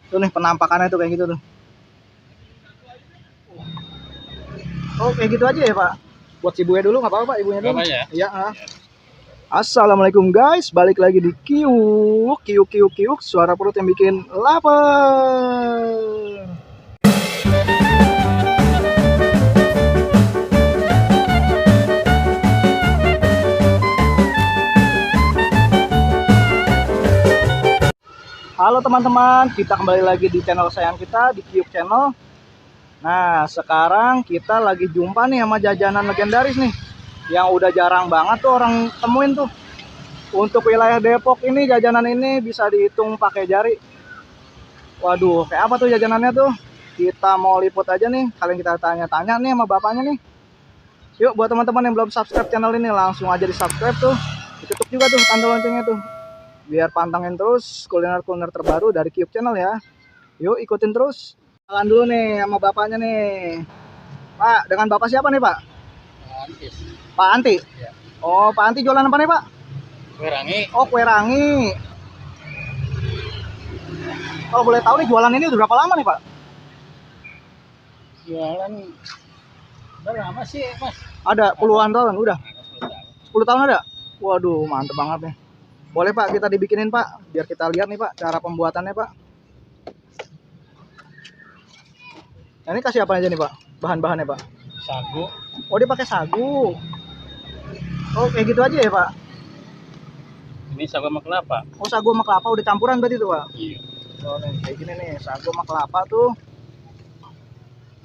Tuh nih penampakannya tuh kayak gitu tuh. Oh kayak gitu aja ya Pak. Buat si ibunya dulu nggak apa-apa Pak, ibunya dulu. Ya? Iya. Assalamualaikum guys, balik lagi di Kiuk, Kiuk, Kiuk, Kiuk, suara perut yang bikin lapar. Halo teman-teman, kita kembali lagi di channel sayang kita, di Kiuk Channel. Nah, sekarang kita lagi jumpa nih sama jajanan legendaris nih, yang udah jarang banget tuh orang temuin tuh. Untuk wilayah Depok ini, jajanan ini bisa dihitung pakai jari. Waduh, kayak apa tuh jajanannya tuh? Kita mau liput aja nih, kalian kita tanya-tanya nih sama bapaknya nih. Yuk, buat teman-teman yang belum subscribe channel ini, langsung aja di subscribe tuh. Ditutup juga tuh tanda loncengnya tuh, biar pantengin terus kuliner-kuliner terbaru dari Kiuk Channel ya. Yuk ikutin terus. Jalan dulu nih sama bapaknya nih. Pak, dengan bapak siapa nih Pak? Antis. Pak Anti. Ya. Oh, Pak Anti jualan apa nih Pak? Kue rangi. Oh, kue rangi. Kalau boleh tahu nih jualan ini udah berapa lama nih Pak? Jualan berapa sih Mas? Ada puluhan tahun udah. 10 tahun. 10 tahun ada? Waduh, mantep banget nih. Boleh Pak kita dibikinin Pak, biar kita lihat nih Pak cara pembuatannya Pak. Nah, ini kasih apa aja nih Pak? Bahan-bahannya Pak? Sagu. Oh, dia pakai sagu. Oh, kayak gitu aja ya Pak? Ini sagu sama kelapa. Oh, sagu sama kelapa udah campuran berarti tuh Pak? Iya. Oh, nih kayak gini nih, sagu sama kelapa tuh.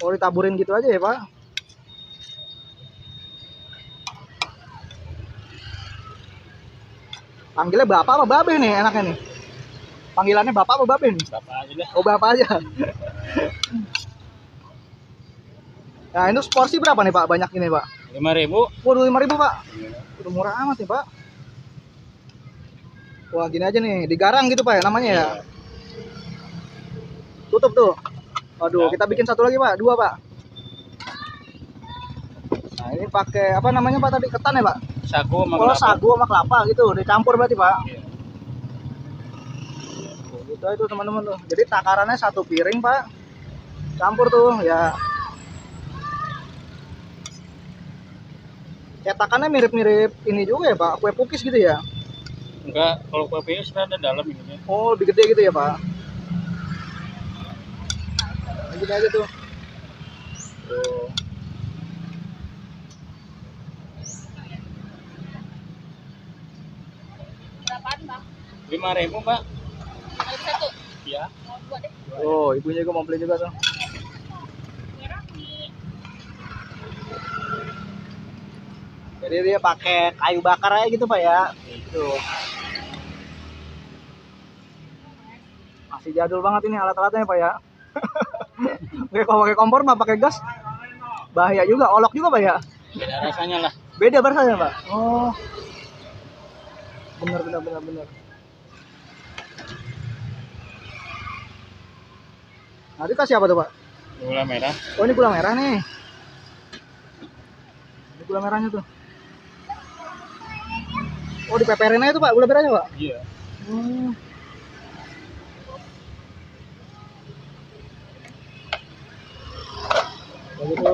Oh, ditaburin gitu aja ya Pak? Panggilnya bapak apa babe nih enaknya nih? Panggilannya bapak apa babe nih? Bapak aja deh. Oh, bapak aja. Nah, ini porsi berapa nih Pak? Banyak ini Pak? 5.000. Waduh, 5.000 Pak. Iya. Udah murah amat nih Pak. Wah, gini aja nih, digarang gitu Pak ya namanya ya. Tutup tuh. Waduh, kita bikin satu lagi Pak, 2 Pak. Nah, ini pakai apa namanya Pak tadi? Ketan ya Pak? Sagu sama Kalau kelapa. sagu sama kelapa gitu, dicampur berarti Pak. Iya. Tuh, gitu itu teman-teman tuh. Jadi takarannya 1 piring Pak. Campur tuh ya. Cetakannya mirip-mirip ini juga ya Pak, kue pukis gitu ya? Enggak, kalau kue pinus kan ada dalam ini. Oh, lebih gede gitu ya Pak? Nah, gini aja tuh. Tuh. Berapaan bang? 5.000 Mbak. Kalau satu? Iya. Mau dua deh. Oh, ibunya juga mau beli juga tuh. Merah nih. Jadi dia pakai kayu bakar aja gitu Pak ya? Gitu. Masih jadul banget ini alat-alatnya Pak ya? Oke, kalau pakai kompor mah pakai gas bahaya juga, olok juga Pak ya? Beda rasanya lah. Beda rasanya Pak? Oh, bener. Nah, dikasih apa tuh Pak? Gula merah. Oh, ini gula merah nih. Ini gula merahnya tuh. Oh, dipeperin aja tuh Pak, gula merahnya Pak? Iya. Hmm. Begitu.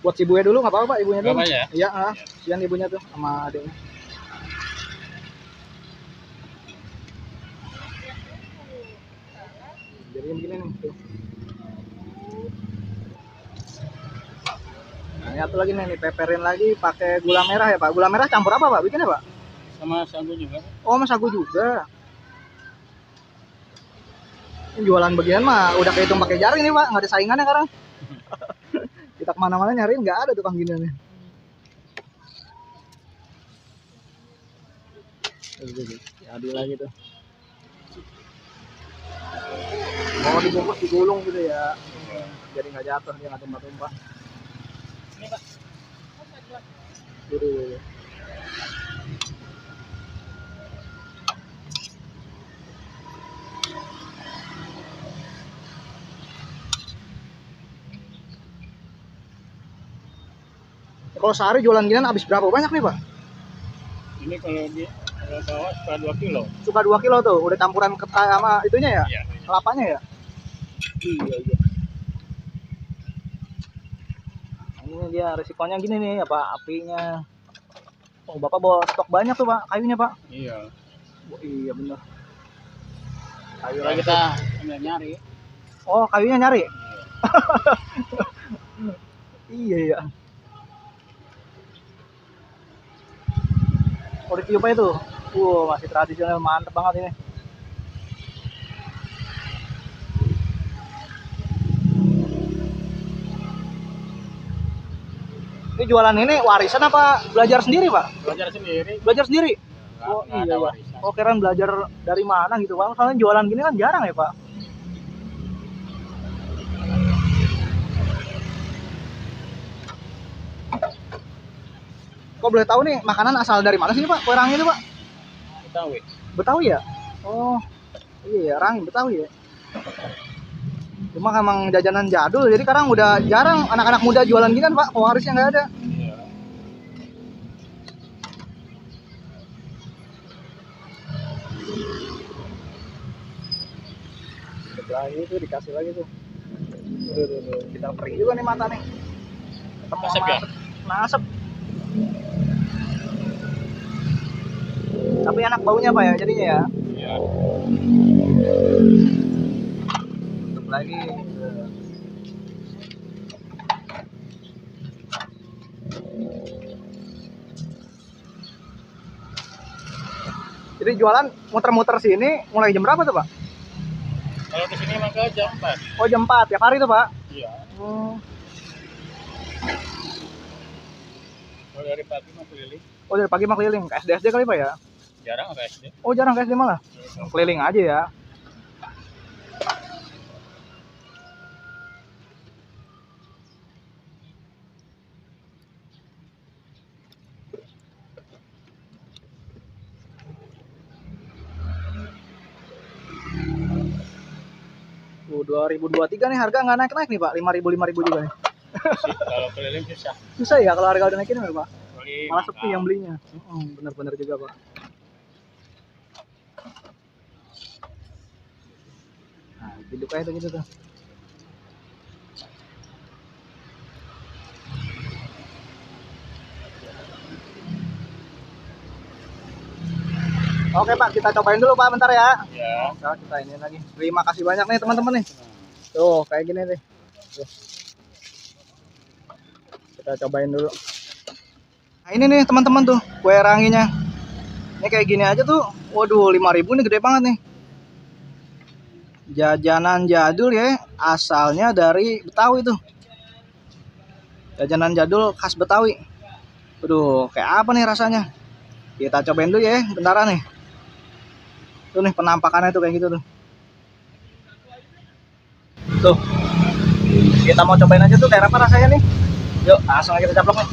Buat si ibunya dulu nggak apa-apa Pak, ibunya dulu. Berapa ya? Iya, sian ibunya tuh sama adiknya. Jadi begini nih tuh. Nah, ini satu lagi nih, peperin lagi pakai gula merah ya Pak. Gula merah campur apa Pak? Bikinnya Pak? Sama sagu juga. Oh, sama sagu juga. Ini jualan bagian mah udah kehitung pakai jari nih Pak, nggak ada saingannya sekarang. Kita kemana-mana nyariin nggak ada tukang giniannya. Jadi lagi tuh. Mau dibungkus digulung gitu ya, jadi nggak jatuh, dia nggak tumpah-tumpah. Ini Pak. Gitu. Kalau sehari jualan ginian habis berapa banyak nih Pak? Ini kalau bawah suka 2 kilo. Suka 2 kilo tuh, udah campuran sama itunya ya? Iya. Kelapanya ya? Iya, iya. Ini dia resikonya gini nih, apa apinya. Oh, Bapak bawa stok banyak tuh, Pak, kayunya, Pak. Iya. Oh, iya bener. Kayu Kalau lagi kita tuh. ambil nyari. Oh, kayunya nyari? Iya. Iya, iya. Oh, ditiup aja tuh. Masih tradisional, mantep banget ini. Ini jualan ini warisan apa belajar sendiri, Pak? Belajar sendiri. Belajar sendiri? Oh Nggak iya ada ya. warisan. Oh kirain belajar dari mana gitu, Pak. Soalnya jualan gini kan jarang ya, Pak. Kok boleh tahu nih makanan asal dari mana sih, Pak? Kue rangi itu, Pak? Betawi. Betawi ya? Oh iya ya, rangi Betawi ya. Cuma emang jajanan jadul, jadi sekarang udah jarang anak-anak muda jualan gini kan, Pak. Pewarisnya nggak ada. Iya. Lagi tuh dikasih lagi tuh. Tuh. Kita perih juga nih mata nih. Ketemu Nasib sama ya? nasib. Tapi enak baunya, Pak ya, jadinya ya. Iya. Tutup lagi. Jadi jualan muter-muter sini mulai jam berapa tuh, Pak? Kalau di sini maka jam 4. Oh, jam 4 tiap hari tuh, Pak. Iya. Hmm. Kalau dari pagi mah keliling. Oh, dari pagi mah keliling ke SD kali, Pak ya? Jarang ke SD. Oh, jarang ke SD malah. Keliling aja ya. Oh, 2023 nih harga nggak naik-naik nih, Pak. 5.000 juga nih. Kalau keliling susah. Susah ya kalau harga udah naikin ya, Pak. Beli Malah sepi mahal. yang belinya. Bener-bener juga, Pak. Nah, hidup kayak gitu tuh. Oke, Pak, kita cobain dulu, Pak, bentar ya. Ya. Nah, kita ini lagi. Terima kasih banyak nih teman-teman nih. Tuh, kayak gini nih. Tuh. Kita cobain dulu. Nah, ini nih teman-teman tuh, kue ranginya. Ini kayak gini aja tuh. Waduh, 5.000 nih gede banget nih. Jajanan jadul ya, asalnya dari Betawi tuh. Jajanan jadul khas Betawi. Waduh, kayak apa nih rasanya? Kita cobain dulu ya, bentaran nih. Tuh nih penampakannya tuh kayak gitu tuh. Tuh. Kita mau cobain aja tuh kayak apa rasanya nih. Yuk, langsung aja kita caplok nih.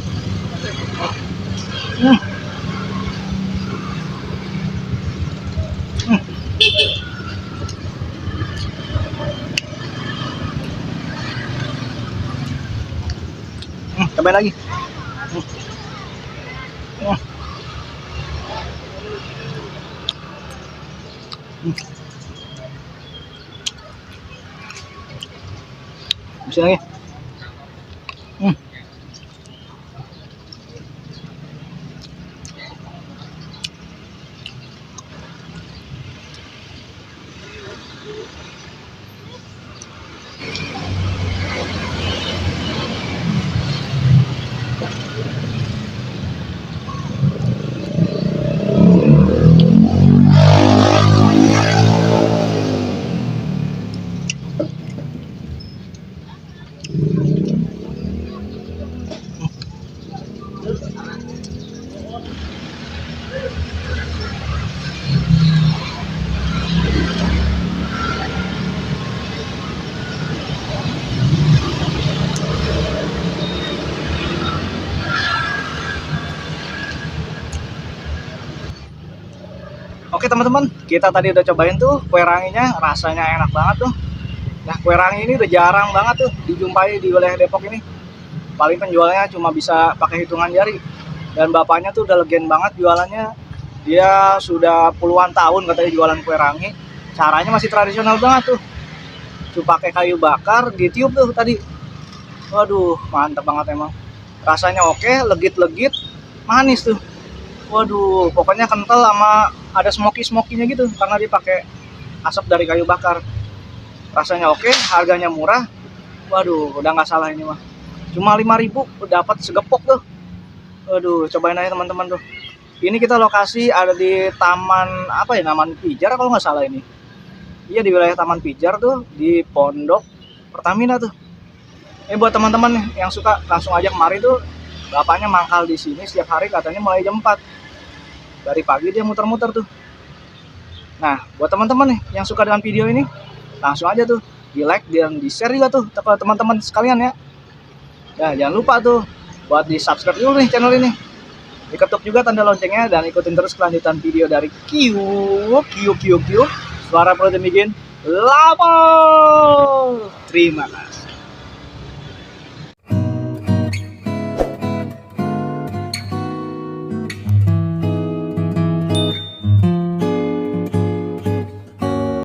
Cobain lagi. Bisa lagi. Oke teman-teman, kita tadi udah cobain tuh kue ranginya, rasanya enak banget tuh. Nah, kue rangi ini udah jarang banget tuh dijumpai di wilayah Depok ini. Paling penjualnya cuma bisa pakai hitungan jari. Dan bapaknya tuh udah legend banget jualannya. Dia sudah puluhan tahun katanya jualan kue rangi. Caranya masih tradisional banget tuh. Tuh pakai kayu bakar, ditiup tuh tadi. Waduh, mantap banget emang. Rasanya oke, legit-legit, manis tuh. Waduh, pokoknya kental sama ada smoky-smokinya gitu karena dia pakai asap dari kayu bakar. Rasanya oke, harganya murah. Waduh, udah nggak salah ini mah. Cuma 5.000 dapat segepok tuh. Waduh, cobain aja teman-teman tuh. Ini kita lokasi ada di Taman apa ya, Taman Pijar kalau nggak salah ini. Iya di wilayah Taman Pijar tuh, di Pondok Pertamina tuh. Ini buat teman-teman nih yang suka langsung aja kemari tuh. Bapaknya mangkal di sini setiap hari katanya mulai jam 4. Dari pagi dia muter-muter tuh. Nah, buat teman-teman nih yang suka dengan video ini, langsung aja tuh di-like dan di-share juga tuh ke teman-teman sekalian ya. Nah, jangan lupa tuh buat di-subscribe dulu nih channel ini. Diketuk juga tanda loncengnya dan ikutin terus kelanjutan video dari Q. Suara perlu bikin lama. Terima kasih.